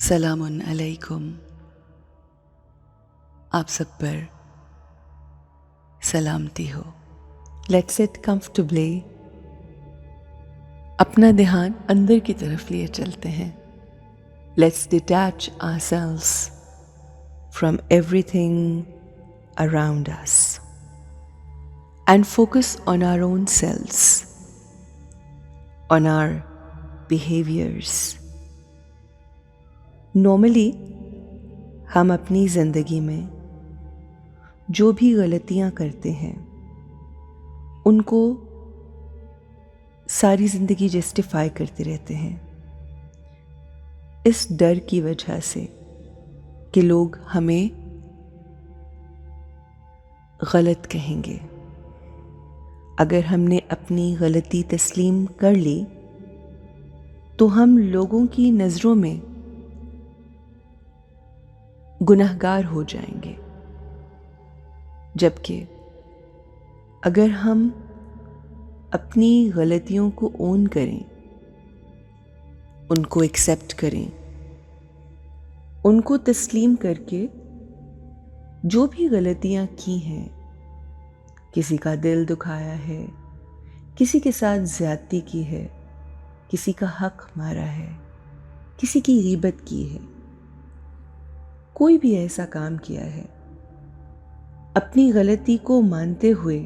सलामुन अलैकुम। आप सब पर सलामती हो। Let's sit comfortably. अपना ध्यान अंदर की तरफ लिए चलते हैं। Let's detach ourselves from everything around us and focus on our own selves, on our behaviours. Normally हम अपनी ज़िंदगी में जो भी गलतियां करते हैं उनको सारी ज़िंदगी जस्टिफाई करते रहते हैं, इस डर की वजह से कि लोग हमें गलत कहेंगे। अगर हमने अपनी गलती तस्लीम कर ली तो हम लोगों की नज़रों में गुनहगार हो जाएंगे, जबकि अगर हम अपनी गलतियों को ओन करें, उनको एक्सेप्ट करें, उनको तस्लीम करके जो भी गलतियां की हैं, किसी का दिल दुखाया है, किसी के साथ ज्यादती की है, किसी का हक मारा है, किसी की गीबत की है, कोई भी ऐसा काम किया है, अपनी गलती को मानते हुए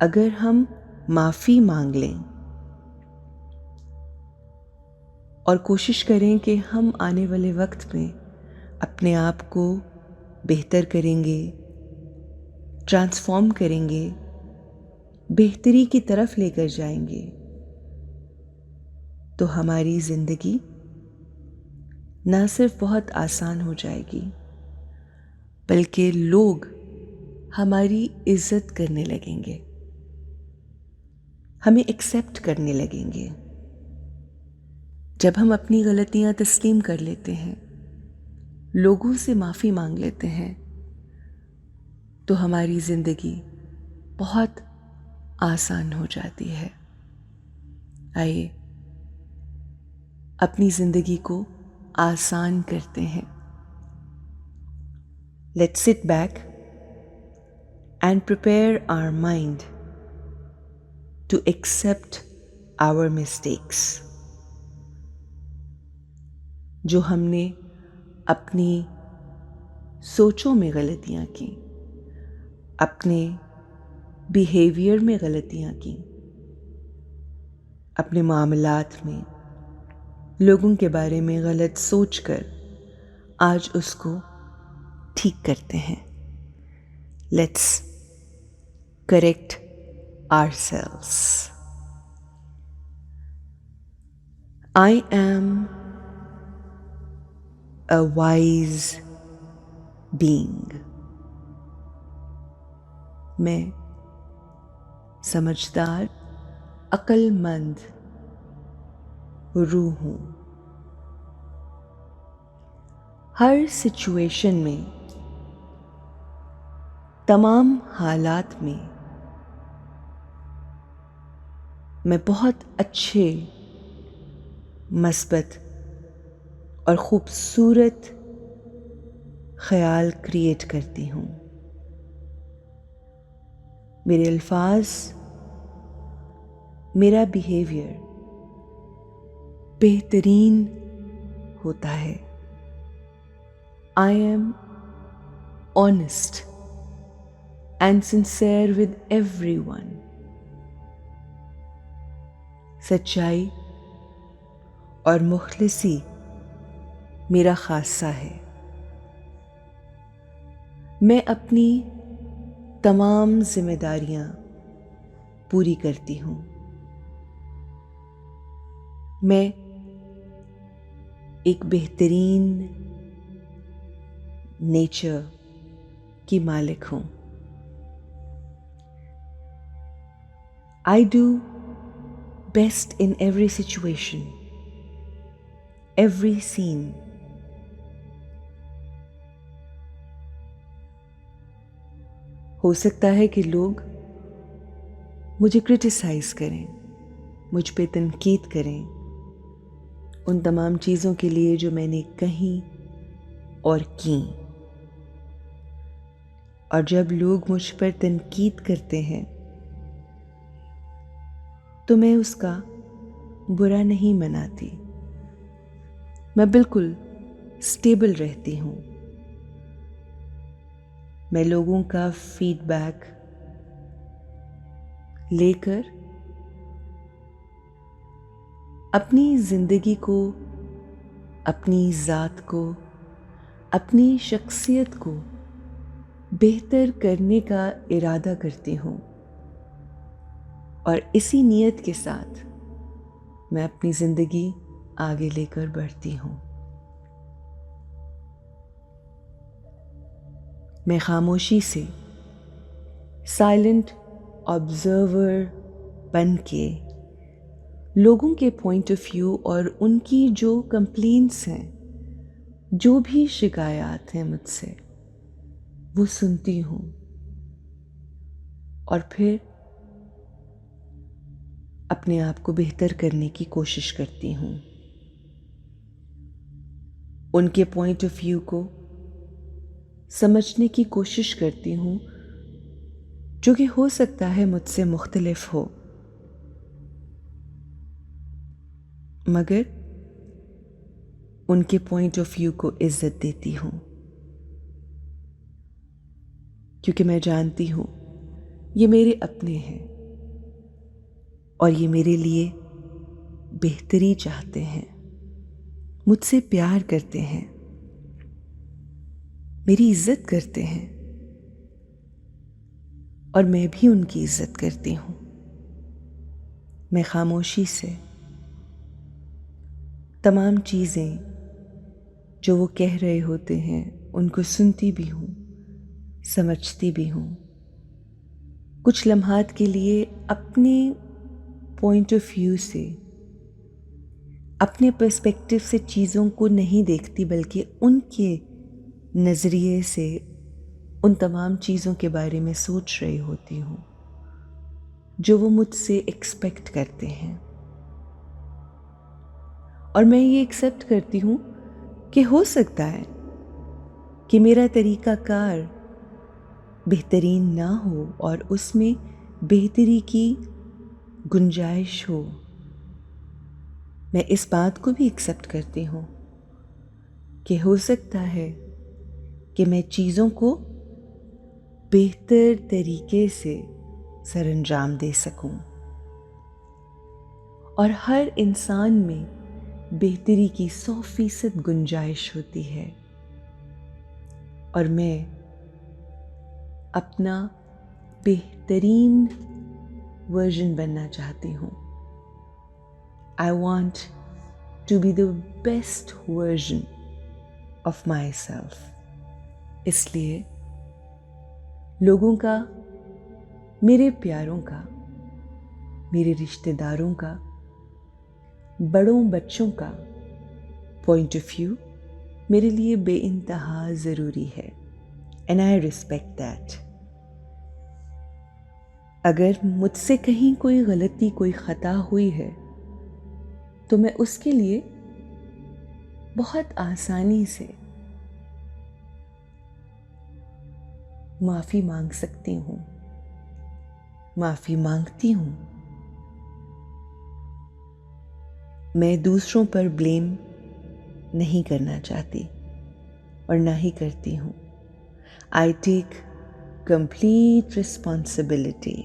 अगर हम माफ़ी मांग लें और कोशिश करें कि हम आने वाले वक्त में अपने आप को बेहतर करेंगे, ट्रांसफॉर्म करेंगे, बेहतरी की तरफ लेकर जाएंगे, तो हमारी ज़िंदगी ना सिर्फ बहुत आसान हो जाएगी बल्कि लोग हमारी इज्जत करने लगेंगे, हमें एक्सेप्ट करने लगेंगे। जब हम अपनी गलतियां तस्लीम कर लेते हैं, लोगों से माफ़ी मांग लेते हैं, तो हमारी ज़िंदगी बहुत आसान हो जाती है। आइए अपनी ज़िंदगी को आसान करते हैं। Let's sit back and prepare our mind to accept our mistakes. जो हमने अपनी सोचों में गलतियां की, अपने बिहेवियर में गलतियां की, अपने मामलात में लोगों के बारे में गलत सोचकर आज उसको ठीक करते हैं। Let's correct ourselves. I am a wise being. मैं समझदार, अक्लमंद रूह हूँ। हर सिचुएशन में, तमाम हालात में मैं बहुत अच्छे, मस्बत और खूबसूरत ख्याल क्रिएट करती हूँ। मेरे अल्फाज, मेरा बिहेवियर बेहतरीन होता है। I am honest and sincere with everyone. सच्चाई और मुखलिसी मेरा खासा है। मैं अपनी तमाम जिम्मेदारियां पूरी करती हूँ। मैं एक बेहतरीन नेचर की मालिक हूँ। I do best in every situation, every scene. हो सकता है कि लोग मुझे क्रिटिसाइज करें, मुझ पे तनकीद करें, उन तमाम चीज़ों के लिए जो मैंने कहीं और की। और जब लोग मुझ पर तनकीद करते हैं तो मैं उसका बुरा नहीं मनाती। मैं बिल्कुल स्टेबल रहती हूँ। मैं लोगों का फीडबैक लेकर अपनी ज़िंदगी को, अपनी ज़ात को, अपनी शख्सियत को बेहतर करने का इरादा करती हूँ और इसी नीयत के साथ मैं अपनी ज़िंदगी आगे लेकर बढ़ती हूँ। मैं खामोशी से साइलेंट ऑब्जर्वर बन के लोगों के पॉइंट ऑफ व्यू और उनकी जो कंप्लेंट्स हैं, जो भी शिकायत हैं मुझसे, वो सुनती हूँ और फिर अपने आप को बेहतर करने की कोशिश करती हूँ। उनके पॉइंट ऑफ व्यू को समझने की कोशिश करती हूँ, जो कि हो सकता है मुझसे मुख्तलिफ हो, मगर उनके पॉइंट ऑफ व्यू को इज्जत देती हूँ, क्योंकि मैं जानती हूँ ये मेरे अपने हैं और ये मेरे लिए बेहतरी चाहते हैं, मुझसे प्यार करते हैं, मेरी इज्जत करते हैं और मैं भी उनकी इज्जत करती हूँ। मैं खामोशी से तमाम चीज़ें जो वो कह रहे होते हैं उनको सुनती भी हूँ, समझती भी हूँ। कुछ लम्हात के लिए अपने पॉइंट ऑफ व्यू से, अपने पर्सपेक्टिव से चीज़ों को नहीं देखती, बल्कि उनके नज़रिए से उन तमाम चीज़ों के बारे में सोच रही होती हूँ जो वो मुझसे एक्सपेक्ट करते हैं। और मैं ये एक्सेप्ट करती हूँ कि हो सकता है कि मेरा तरीक़ाकार बेहतरीन ना हो और उसमें बेहतरी की गुंजाइश हो। मैं इस बात को भी एक्सेप्ट करती हूँ कि हो सकता है कि मैं चीज़ों को बेहतर तरीके से सरअंजाम दे सकूं और हर इंसान में बेहतरी की 100% गुंजाइश होती है और मैं अपना बेहतरीन वर्जन बनना चाहती हूँ। I want to be the best version of myself. इसलिए लोगों का, मेरे प्यारों का, मेरे रिश्तेदारों का, बड़ों बच्चों का पॉइंट ऑफ व्यू मेरे लिए बेइंतहा ज़रूरी है and I respect that. अगर मुझसे कहीं कोई गलती, कोई ख़ता हुई है तो मैं उसके लिए बहुत आसानी से माफ़ी मांग सकती हूँ, माफ़ी मांगती हूँ। मैं दूसरों पर ब्लेम नहीं करना चाहती और ना ही करती हूँ। I take complete responsibility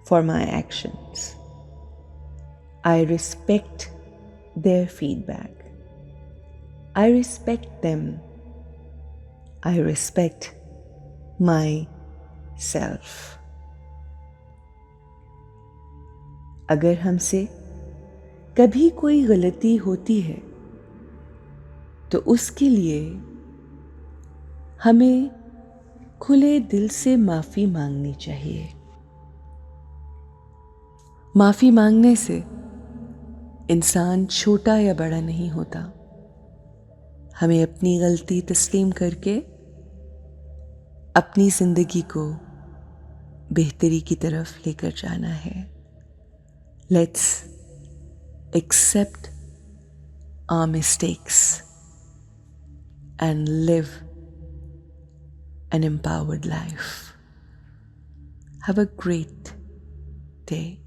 for my actions. I respect their feedback. I respect them. I respect myself. अगर हमसे कभी कोई गलती होती है तो उसके लिए हमें खुले दिल से माफ़ी मांगनी चाहिए। माफ़ी मांगने से इंसान छोटा या बड़ा नहीं होता। हमें अपनी गलती तस्लीम करके अपनी ज़िंदगी को बेहतरी की तरफ लेकर जाना है। Let's accept our mistakes, and live an empowered life. Have a great day.